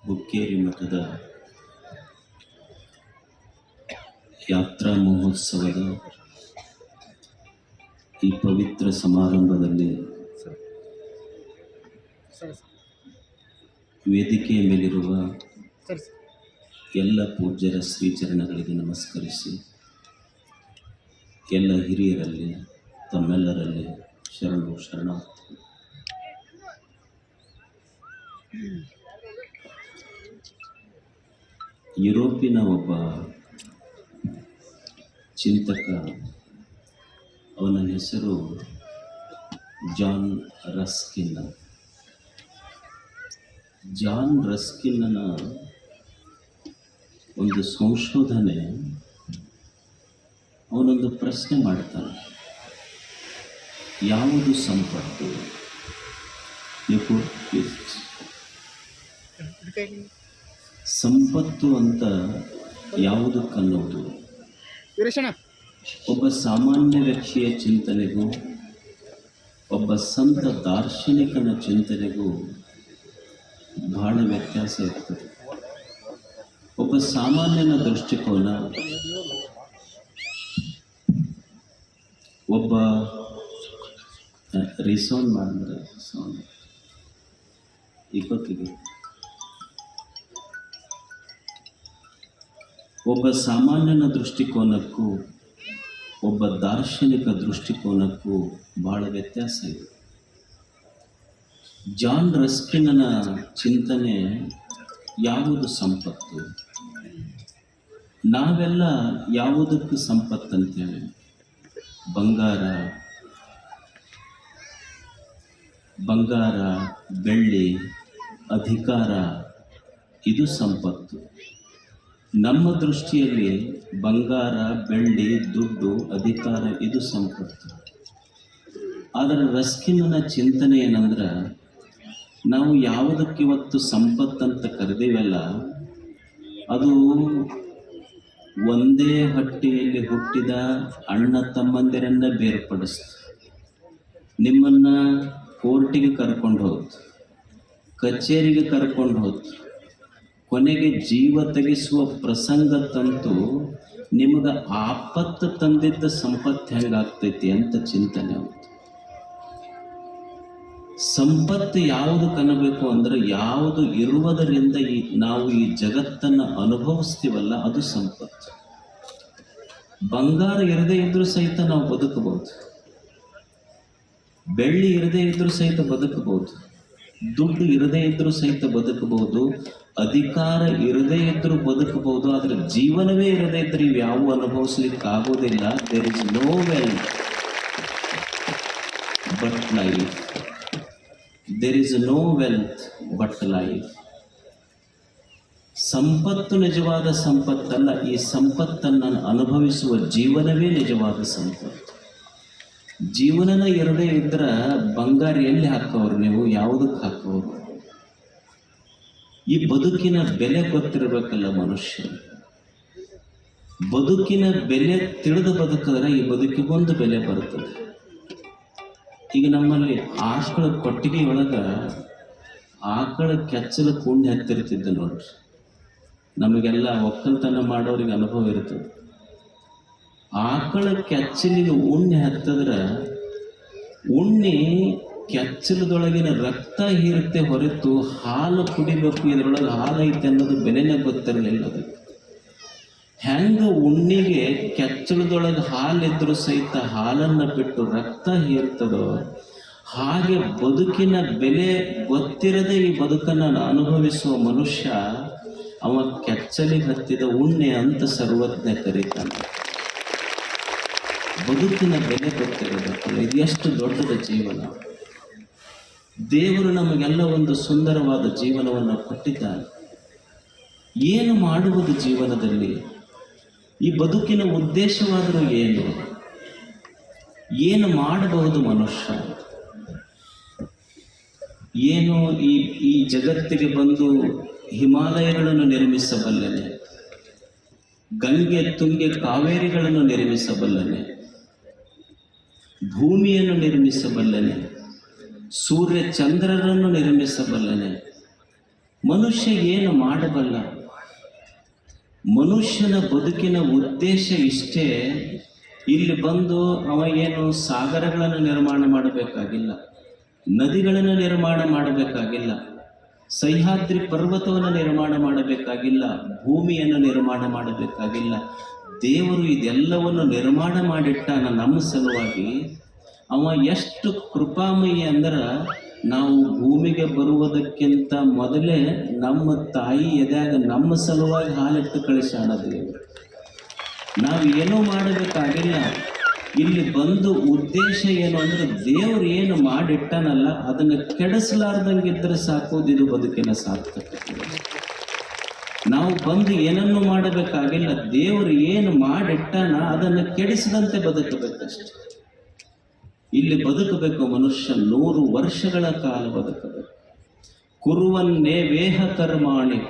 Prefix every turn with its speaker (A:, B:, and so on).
A: ಹುಕ್ಕೇರಿ ಮಠದ ಯಾತ್ರಾ ಮಹೋತ್ಸವದ ಈ ಪವಿತ್ರ ಸಮಾರಂಭದಲ್ಲಿ ವೇದಿಕೆಯ ಮೇಲಿರುವ ಎಲ್ಲ ಪೂಜ್ಯರ ಶ್ರೀಚರಣಗಳಿಗೆ ನಮಸ್ಕರಿಸಿ, ಎಲ್ಲ ಹಿರಿಯರಲ್ಲಿ ತಮ್ಮೆಲ್ಲರಲ್ಲಿ ಶರಣಾರ್ಥಿ. ಯುರೋಪಿನ ಒಬ್ಬ ಚಿಂತಕ, ಅವನ ಹೆಸರು ಜಾನ್ ರಸ್ಕಿನ್. ಜಾನ್ ರಸ್ಕಿನ್ನ ಒಂದು ಸಂಶೋಧನೆ, ಅವನೊಂದು ಪ್ರಶ್ನೆ ಮಾಡ್ತಾನೆ, ಯಾವುದು ಸಂಪತ್ತು? ಸಂಪತ್ತು ಅಂತ ಯಾವುದಕ್ಕನ್ನೋದು ಒಬ್ಬ ಸಾಮಾನ್ಯ ವ್ಯಕ್ತಿಯ ಚಿಂತನೆಗೂ ಒಬ್ಬ ಸಂತ ದಾರ್ಶನಿಕನ ಚಿಂತನೆಗೂ ಬಹಳ ವ್ಯತ್ಯಾಸ ಇರ್ತದೆ. ಒಬ್ಬ ಸಾಮಾನ್ಯನ ದೃಷ್ಟಿಕೋನ, ಒಬ್ಬ ರಿಸೌಂಡ್ ಮಾಡಿದ್ರೆ ಸೌಂಡ್ ಇವತ್ತಿಗೆ ಒಬ್ಬ ಸಾಮಾನ್ಯನ ದೃಷ್ಟಿಕೋನಕ್ಕೂ ಒಬ್ಬ ದಾರ್ಶನಿಕ ದೃಷ್ಟಿಕೋನಕ್ಕೂ ಬಹಳ ವ್ಯತ್ಯಾಸ ಇದೆ. ಜಾನ್ ರಸ್ಕಿನ್ನ ಚಿಂತನೆ ಯಾವುದು ಸಂಪತ್ತು? ನಾವೆಲ್ಲ ಯಾವುದಕ್ಕೂ ಸಂಪತ್ತಂತೇವೆ. ಬಂಗಾರ, ಬೆಳ್ಳಿ, ಅಧಿಕಾರ, ಇದು ಸಂಪತ್ತು. ನಮ್ಮ ದೃಷ್ಟಿಯಲ್ಲಿ ಬಂಗಾರ, ಬೆಳ್ಳಿ, ದುಡ್ಡು, ಅಧಿಕಾರ ಇದು ಸಂಪತ್ತು. ಆದರೆ ರಸ್ಕಿನ್ನ ಚಿಂತನೆ ಏನಂದ್ರೆ, ನಾವು ಯಾವುದಕ್ಕಿವತ್ತು ಸಂಪತ್ತಂತ ಕರೆದೇವಲ್ಲ, ಅದು ಒಂದೇ ಹೊಟ್ಟೆಯಲ್ಲಿ ಹುಟ್ಟಿದ ಅಣ್ಣ ತಮ್ಮಂದಿರನ್ನ ಬೇರ್ಪಡಿಸ್ತು. ನಿಮ್ಮನ್ನು ಕೋರ್ಟಿಗೆ ಕರ್ಕೊಂಡು ಹೋಯ್ತು, ಕಚೇರಿಗೆ ಕರ್ಕೊಂಡು ಹೋಯ್ತು, ಕೊನೆಗೆ ಜೀವ ತೆಗೆಸುವ ಪ್ರಸಂಗ ತಂತು. ನಿಮಗೆ ಆಪತ್ತು ತಂದಿದ್ದ ಸಂಪತ್ತು ಹೆಂಗಾಗ್ತೈತಿ ಅಂತ ಚಿಂತನೆ ಆಗುತ್ತೆ. ಸಂಪತ್ತು ಯಾವುದು ಕನ್ನಬೇಕು ಅಂದ್ರೆ, ಯಾವುದು ಇರುವುದರಿಂದ ನಾವು ಈ ಜಗತ್ತನ್ನು ಅನುಭವಿಸ್ತೀವಲ್ಲ, ಅದು ಸಂಪತ್ತು. ಬಂಗಾರ ಇರದೇ ಇದ್ರೂ ಸಹಿತ ನಾವು ಬದುಕಬಹುದು, ಬೆಳ್ಳಿ ಇರದೇ ಇದ್ರೂ ಸಹಿತ ಬದುಕಬಹುದು, ದುಡ್ಡು ಇರದೇ ಇದ್ರೂ ಸಹಿತ ಬದುಕಬಹುದು, ಅಧಿಕಾರ ಇರದೇ ಇದ್ರೂ ಬದುಕಬಹುದು. ಆದರೆ ಜೀವನವೇ ಇರದೇ ಇದ್ರೆ ಇವ್ಯಾವು ಅನುಭವಿಸ್ಲಿಕ್ಕೆ ಆಗೋದಿಲ್ಲ. There is no wealth but life. There is no wealth but life. ಸಂಪತ್ತು ನಿಜವಾದ ಸಂಪತ್ತಲ್ಲ, ಈ ಸಂಪತ್ತನ್ನು ಅನುಭವಿಸುವ ಜೀವನವೇ ನಿಜವಾದ ಸಂಪತ್ತು. ಜೀವನನ ಇರದೇ ಇದ್ರೆ ಬಂಗಾರ ಎಲ್ಲಿ ಹಾಕೋರು ನೀವು? ಯಾವುದಕ್ಕೆ ಹಾಕೋರು? ಈ ಬದುಕಿನ ಬೆಲೆ ಗೊತ್ತಿರಬೇಕಲ್ಲ ಮನುಷ್ಯ. ಬದುಕಿನ ಬೆಲೆ ತಿಳಿದು ಬದುಕಿದ್ರೆ ಈ ಬದುಕಿಗೊಂದು ಬೆಲೆ ಬರ್ತದೆ. ಈಗ ನಮ್ಮಲ್ಲಿ ಆಕಳ ಕೊಟ್ಟಿಗೆ ಒಳಗೆ ಆಕಳ ಕೆಚ್ಚಲು ಕುಂಡಿ ಹತ್ತಿರ್ತಿದ್ದೆ ನೋಡ್ರಿ. ನಮಗೆಲ್ಲ ಒಕ್ಕಲ್ತನ ಮಾಡೋರಿಗೆ ಅನುಭವ ಇರ್ತದೆ. ಆಕಳ ಕೆಚ್ಚಲಿಗೆ ಉಣ್ಣೆ ಹತ್ತಿದ್ರೆ ಉಣ್ಣೆ ಕೆಚ್ಚಲದೊಳಗಿನ ರಕ್ತ ಹೀರುತ್ತೆ ಹೊರತು ಹಾಲು ಕುಡಿಬೇಕು, ಇದರೊಳಗೆ ಹಾಲು ಐತೆ ಅನ್ನೋದು ಬೆಲೆನೇ ಗೊತ್ತಿರಲಿಲ್ಲ. ಅದು ಹೆಂಗೆ ಉಣ್ಣಿಗೆ ಕೆಚ್ಚಲದೊಳಗೆ ಹಾಲಿದ್ರೂ ಸಹಿತ ಹಾಲನ್ನು ಬಿಟ್ಟು ರಕ್ತ ಹೀರ್ತದೋ, ಹಾಗೆ ಬದುಕಿನ ಬೆಲೆ ಗೊತ್ತಿರದೆ ಈ ಬದುಕನ್ನು ಅನುಭವಿಸುವ ಮನುಷ್ಯ ಅವ ಕೆಚ್ಚಲಿಗೆ ಹತ್ತಿದ ಉಣ್ಣೆ ಅಂತ ಸರ್ವಜ್ಞ ಕರೀತಾನೆ. ಬದುಕಿನ ಬೆಲೆ ಗೊತ್ತಿರಬೇಕಲ್ಲ, ಇದು ಎಷ್ಟು ದೊಡ್ಡದ ಜೀವನ. ದೇವರು ನಮಗೆಲ್ಲ ಒಂದು ಸುಂದರವಾದ ಜೀವನವನ್ನು ಕೊಟ್ಟಿದ್ದಾನೆ. ಏನು ಮಾಡುವುದು ಜೀವನದಲ್ಲಿ? ಈ ಬದುಕಿನ ಉದ್ದೇಶವಾದರೂ ಏನು ಮಾಡಬಹುದು ಮನುಷ್ಯ? ಏನು ಈ ಜಗತ್ತಿಗೆ ಬಂದು ಹಿಮಾಲಯಗಳನ್ನು ನಿರ್ಮಿಸಬಲ್ಲನೆ, ಗಂಗೆ ತುಂಗೆ ಕಾವೇರಿಗಳನ್ನು ನಿರ್ಮಿಸಬಲ್ಲನೆ, ಭೂಮಿಯನ್ನು ನಿರ್ಮಿಸಬಲ್ಲನೆ, ಸೂರ್ಯ ಚಂದ್ರರನ್ನು ನಿರ್ಮಿಸಬಲ್ಲನೆ, ಮನುಷ್ಯ ಏನು ಮಾಡಬಲ್ಲ? ಮನುಷ್ಯನ ಬದುಕಿನ ಉದ್ದೇಶ ಇಷ್ಟೇ. ಇಲ್ಲಿ ಬಂದು ಅವ ಏನು ಸಾಗರಗಳನ್ನು ನಿರ್ಮಾಣ ಮಾಡಬೇಕಾಗಿಲ್ಲ, ನದಿಗಳನ್ನು ನಿರ್ಮಾಣ ಮಾಡಬೇಕಾಗಿಲ್ಲ, ಸಹ್ಯಾದ್ರಿ ಪರ್ವತವನ್ನು ನಿರ್ಮಾಣ ಮಾಡಬೇಕಾಗಿಲ್ಲ, ಭೂಮಿಯನ್ನು ನಿರ್ಮಾಣ ಮಾಡಬೇಕಾಗಿಲ್ಲ. ದೇವರು ಇದೆಲ್ಲವನ್ನು ನಿರ್ಮಾಣ ಮಾಡಿಟ್ಟಾನ ನಮ್ಮ ಸಲುವಾಗಿ. ಅವ ಎಷ್ಟು ಕೃಪಾಮಯಿ ಅಂದ್ರೆ, ನಾವು ಭೂಮಿಗೆ ಬರುವುದಕ್ಕಿಂತ ಮೊದಲೇ ನಮ್ಮ ತಾಯಿ ಎದ್ಯಾಗ ನಮ್ಮ ಸಲುವಾಗಿ ಹಾಲಿಟ್ಟು ಕಳಿಸ್ಯಾನ ದೇವರು. ನಾವು ಏನೂ ಮಾಡಬೇಕಾಗಿಲ್ಲ. ಇಲ್ಲಿ ಬಂದು ಉದ್ದೇಶ ಏನು ಅಂದ್ರೆ, ದೇವರು ಏನು ಮಾಡಿಟ್ಟನಲ್ಲ ಅದನ್ನು ಕೆಡಿಸಲಾರ್ದಂಗಿದ್ರೆ ಸಾಕೋದಿದು ಬದುಕಿನ ಸಾರ್ಥಕತೆ. ನಾವು ಬಂದು ಏನನ್ನು ಮಾಡಬೇಕಾಗಿಲ್ಲ. ದೇವರು ಏನು ಮಾಡಿಟ್ಟಾನ ಅದನ್ನು ಕೆಡಿಸದಂತೆ ಬದುಕಬೇಕಷ್ಟೆ. ಇಲ್ಲಿ ಬದುಕಬೇಕು ಮನುಷ್ಯ 100 ವರ್ಷಗಳ ಕಾಲ ಬದುಕಬೇಕು. ಕುರುವನ್ನೇ ವೇಹ ಕರ್ಮಾಣಿ